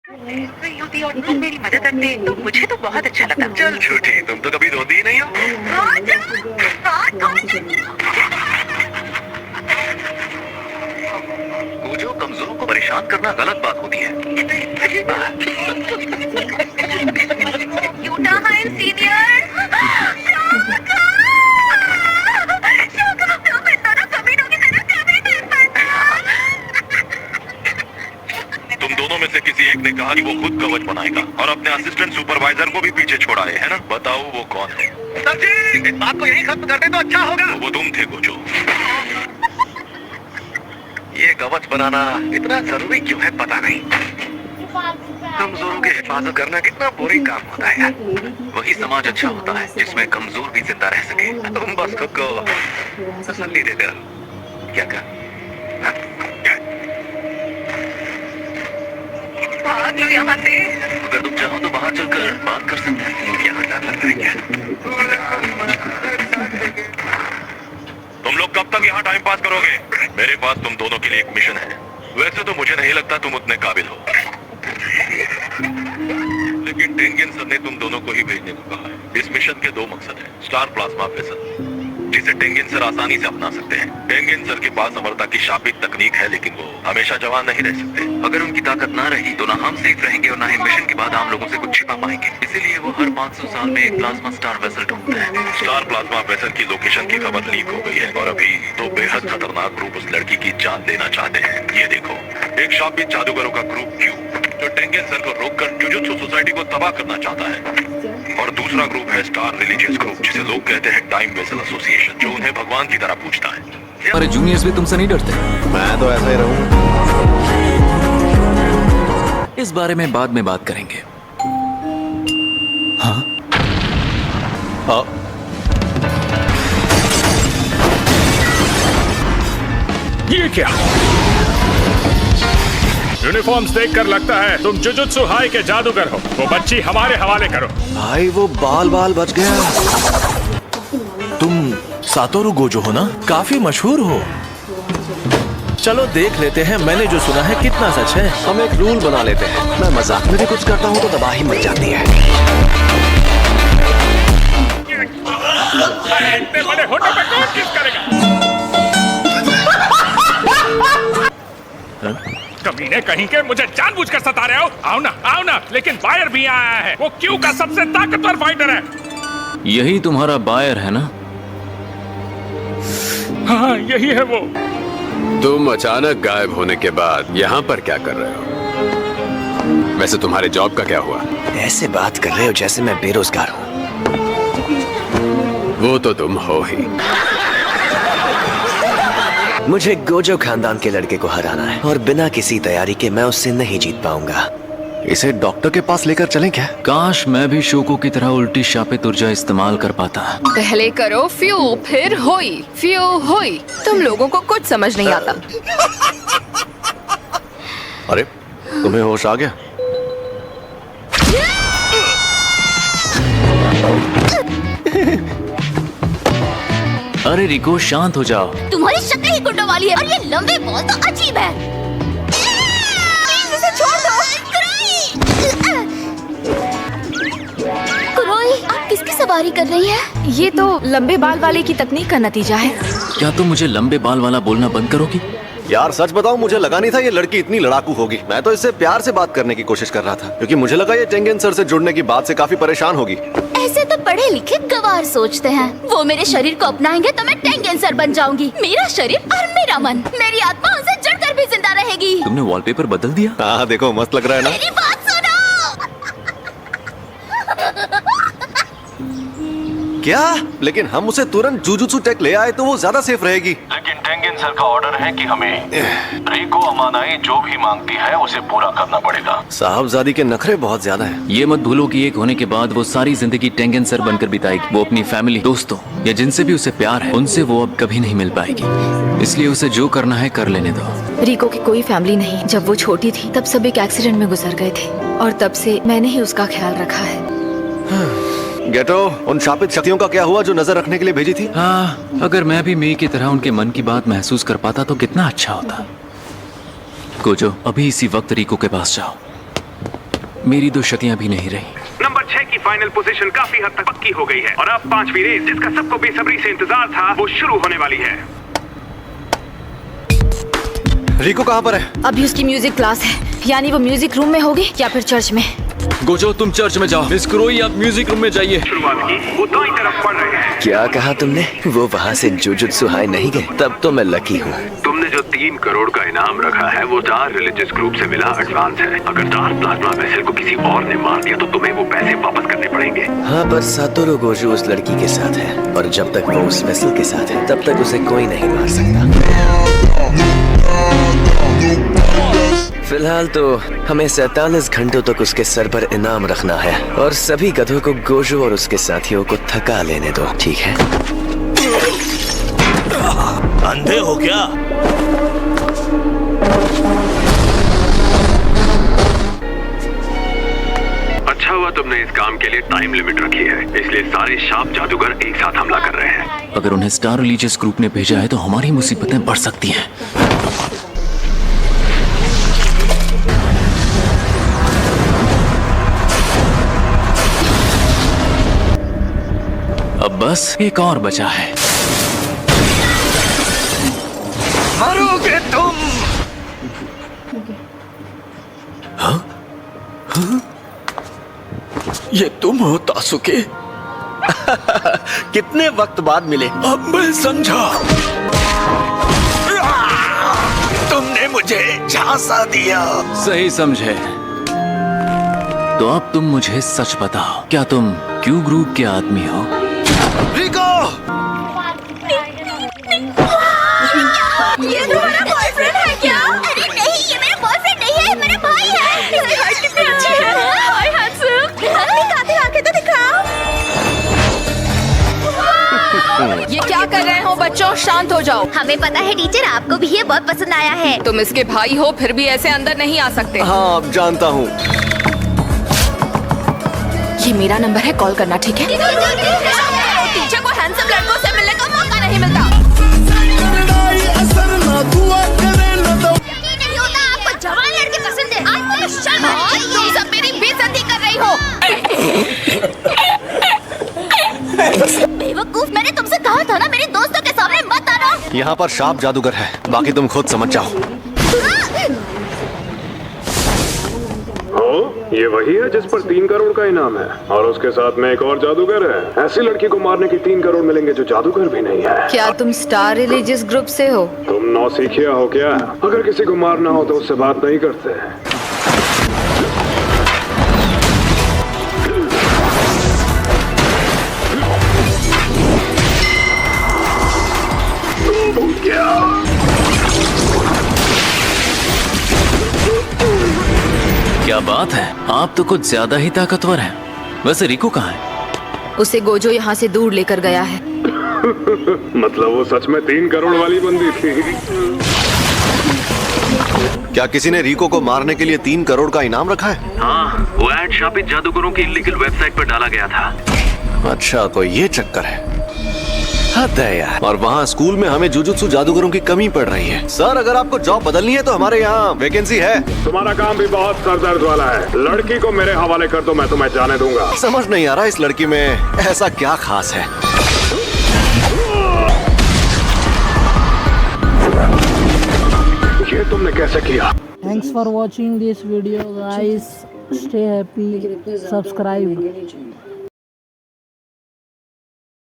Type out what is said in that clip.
होती और तुम मेरी मदद करते तो मुझे तो बहुत अच्छा लगता। चल झूठी, तुम तो कभी रोती ही नहीं हो। जो कमजोरों को परेशान करना गलत बात होती है। तुम दोनों में से किसी एक ने कहा कि वो खुद कवच बनाएगा और अपने असिस्टेंट सुपरवाइजर को भी पीछे छोड़ा है ना? बताओ वो कौन है? सर जी, इस बात को यही खत्म कर दे तो अच्छा होगा। तो वो तुम थे गोजो। ये कवच बनाना इतना जरूरी क्यों है पता नहीं। कमजोरों की हिफाजत करना कितना बुरी काम होता है यार। वही समाज अच्छा होता है जिसमें कमजोर भी जिंदा रह सके। तुम बस खुद को तसल्ली देते रहो। क्या कर भाग लो यहाँ से। अगर तुम चाहो तो बाहर चलकर बात कर सकते हैं। यहाँ डर लग रहा है क्या? तुम लोग कब तक यहाँ टाइम पास करोगे? मेरे पास तुम दोनों के लिए एक मिशन है। वैसे तो मुझे नहीं लगता तुम उतने काबिल हो, लेकिन टेंगेन सर ने तुम दोनों को ही भेजने को कहा है। इस मिशन के दो मकसद हैं। स्टार प्लाज्मा वेसल, जिसे टेंगेन सर आसानी से अपना सकते हैं। टेंगेन सर के पास अमरता की शापित तकनीक है, लेकिन वो हमेशा जवान नहीं रह सकते। अगर उनकी ताकत ना रही तो ना हम सेफ रहेंगे और ना ही मिशन के बाद आम लोगों से कुछ छिपा पाएंगे। इसीलिए वो हर 500 साल में एक प्लाज्मा स्टार वेसल ढूंढते हैं। स्टार प्लाज्मा वेसल की लोकेशन की खबर लीक हो गई है और अभी तो बेहद खतरनाक ग्रुप उस लड़की की जान लेना चाहते हैं। ये देखो, एक शापित जादूगरों का ग्रुप क्यू जो टेंगेन सर को रोककर जुजुत्सु सोसाइटी को तबाह करना चाहता है, और दूसरा ग्रुप है स्टार रिलीजियस ग्रुप, जिसे लोग कहते हैं टाइम वेसल एसोसिएशन, जो उन्हें भगवान की तरह पूजता है। अरे जूनियर्स भी तुमसे नहीं डरते? मैं तो ऐसा ही रहूं। इस बारे में बाद में बात करेंगे। हाँ? ये क्या? यूनिफॉर्म्स देखकर लगता है तुम जुजुत्सु हाई के जादूगर हो। वो बच्ची हमारे हवाले करो। भाई वो बाल बाल बच गया। तुम सातोरु गोजो हो ना? काफी मशहूर हो। चलो देख लेते हैं मैंने जो सुना है कितना सच है। हम एक रूल बना लेते हैं, मैं मजाक में भी कुछ करता हूँ तो तबाही मच जाती है। इतने बड़े होने पे कौन किस करेगा? कमीने कहीं के, मुझे जानबूझकर सता रहे हो। आओ ना, लेकिन बायर भी आया है। वो क्यू का सबसे ताकतवर फाइटर है। यही तुम्हारा बायर है ना? हाँ, यही है वो। तुम अचानक गायब होने के बाद यहाँ पर क्या कर रहे हो? वैसे तुम्हारे जॉब का क्या हुआ? ऐसे बात कर रहे हो जैसे मैं बेरोजगार हूँ। वो तो तुम हो ही। मुझे गोजो खानदान के लड़के को हराना है और बिना किसी तैयारी के मैं उससे नहीं जीत पाऊंगा। इसे डॉक्टर के पास लेकर चलें क्या? काश मैं भी शोको की तरह उल्टी शापित ऊर्जा इस्तेमाल कर पाता। पहले करो फ्यू फिर होई, फ्यू होई। तुम लोगों को कुछ समझ नहीं आता। अरे तुम्हें होश आ गया? अरे रिको, शांत हो जाओ। तुम्हारी शक्ल ही गुंडों वाली है और ये लंबे बॉल तो अजीब है। इसे छोड़ दो। कुरोई, आप किसकी सवारी कर रही हैं? ये तो लंबे बाल वाले की तकनीक का नतीजा है। क्या तुम मुझे लंबे बाल वाला बोलना बंद करोगी? यार सच बताऊं, मुझे लगा नहीं था ये लड़की इतनी लड़ाकू होगी। मैं तो इससे प्यार से बात करने की कोशिश कर रहा था, क्योंकि मुझे लगा ये टेंगेन सर से जुड़ने की बात से काफी परेशान होगी। ऐसे तो पढ़े लिखे गवार सोचते हैं। वो मेरे शरीर को अपनाएंगे तो मैं टेंगेन सर बन जाऊंगी। मेरा शरीर और मेरा मन, मेरी आत्मा उनसे जुड़कर भी जिंदा रहेगी। तुमने वॉलपेपर बदल दिया? हाँ देखो, मस्त लग रहा है ना? मेरी बात सुनो। क्या? लेकिन हम उसे तुरंत जुजुत्सु टेक ले आए तो वो ज्यादा सेफ रहेगी। लेकिन टेंगेन सर का ऑर्डर है कि हमें रिको अमानाई जो भी मांगती है उसे पूरा करना पड़ेगा। साहबजादी के नखरे बहुत ज्यादा हैं। ये मत भूलो कि एक होने के बाद वो सारी जिंदगी टेंगेन सर बनकर बिताएगी। वो अपनी फैमिली, दोस्तों या जिनसे भी उसे प्यार है, उनसे वो अब कभी नहीं मिल पाएगी। इसलिए उसे जो करना है कर लेने दो। रिको की कोई फैमिली नहीं। जब वो छोटी थी तब सब एक एक्सीडेंट में गुजर गए थे और तब से मैंने ही उसका ख्याल रखा है। गेटो, उन शापित शक्तियों का क्या हुआ जो नजर रखने के लिए भेजी थी? हाँ, अगर मैं भी मी की तरह उनके मन की बात महसूस कर पाता तो कितना अच्छा होता। गोजो, अभी इसी वक्त रिको के पास जाओ। मेरी 2 शक्तियां भी नहीं रही। नंबर 6 की फाइनल पोजीशन काफी हद तक पक्की हो गई है और अब 5वीं रेस जिसका सबको बेसब्री से इंतजार था वो शुरू होने वाली है। रिको कहाँ पर है? अभी उसकी म्यूजिक क्लास है, यानी वो म्यूजिक रूम में होगी या फिर चर्च में। गोजो तुम चर्च में जाओ, मिस क्रोई आप म्यूजिक रूम में जाइए। शुरुआत की वो दाईं तरफ बढ़ रहे हैं। क्या कहा तुमने? वो वहाँ से जुजुत्सु हाई नहीं गए? तब तो मैं लकी हूँ। तुमने जो 3 करोड़ का इनाम रखा है वो डार्क रिलीजियस ग्रुप से मिला एडवांस है। अगर डार्क प्लाज्मा वेसल को किसी और ने मार दिया तो तुम्हें वो पैसे वापस करने पड़ेंगे। हाँ, पर सातोरु गोजो उस लड़की के साथ है और जब तक वो उस वेसल के साथ है तब तक उसे कोई नहीं मार सकता। फिलहाल तो हमें 47 घंटों तक उसके सर पर इनाम रखना है और सभी गधों को गोजो और उसके साथियों को थका लेने दो, ठीक है? अंधे हो क्या? अच्छा हुआ तुमने इस काम के लिए टाइम लिमिट रखी है, इसलिए सारे शाप जादूगर एक साथ हमला कर रहे हैं। अगर उन्हें स्टार रिलीजियस ग्रुप ने भेजा है तो हमारी मुसीबतें बढ़ सकती हैं। अब बस एक और बचा है। मरोगे तुम। हाँ? हाँ? ये तुम हो तासुके? कितने वक्त बाद मिले? अब मैं समझा। तुमने मुझे झांसा दिया। सही समझे। तो अब तुम मुझे सच बताओ, क्या तुम क्यू ग्रुप के आदमी हो? रिको! ये तुम्हारा बॉयफ्रेंड है क्या? अरे नहीं, ये मेरा बॉयफ्रेंड नहीं है, मेरा भाई है। इसकी हाइट कितनी अच्छी है। हाय हैंडसम। दिखाते आके तो दिखाओ। ये क्या कर रहे हो बच्चों? शांत हो जाओ। हमें पता है टीचर, आपको भी ये बहुत पसंद आया है। तुम इसके भाई हो फिर भी ऐसे अंदर नहीं आ सकते। हाँ, अब जानता हूँ। ये मेरा नंबर है, कॉल करना, ठीक है? टीचर को हैंडसम लड़कों से मिलने का मौका नहीं मिलता। नहीं होता, आपको जवान लड़के पसंद है। आपको शर्म आनी चाहिए। तुम सब मेरी बेइज्जती कर रही हो। बेवकूफ, मैंने तुमसे कहा था ना मेरे दोस्तों के सामने मत आना। यहाँ पर शाप जादूगर है, बाकी तुम खुद समझ जाओ। ये वही है जिस पर 3 करोड़ का इनाम है और उसके साथ में एक और जादूगर है। ऐसी लड़की को मारने की 3 करोड़ मिलेंगे जो जादूगर भी नहीं है। क्या तुम स्टार रिलीजियस ग्रुप से हो? तुम नौसिखिया हो क्या? अगर किसी को मारना हो तो उससे बात नहीं करते। क्या बात है, आप तो कुछ ज्यादा ही ताकतवर हैं। वैसे रिको कहाँ है? उसे गोजो यहाँ से दूर लेकर गया है। मतलब वो सच में 3 करोड़ वाली बंदी थी। क्या किसी ने रिको को मारने के लिए 3 करोड़ का इनाम रखा है? हाँ, वो ऐड शापित जादूगरों की इलीगल वेबसाइट पर डाला गया था। अच्छा, तो ये चक्कर है। हद है यार। और वहाँ स्कूल में हमें जुजुत्सु जादूगरों की कमी पड़ रही है। सर, अगर आपको जॉब बदलनी है तो हमारे यहाँ वैकेंसी है। तुम्हारा काम भी बहुत सरदर्द वाला है। लड़की को मेरे हवाले कर दो, मैं तुम्हें जाने दूंगा। समझ नहीं आ रहा इस लड़की में ऐसा क्या खास है। ये तुमने कैसे किया? Thanks for watching this video guys. Stay happy. Subscribe.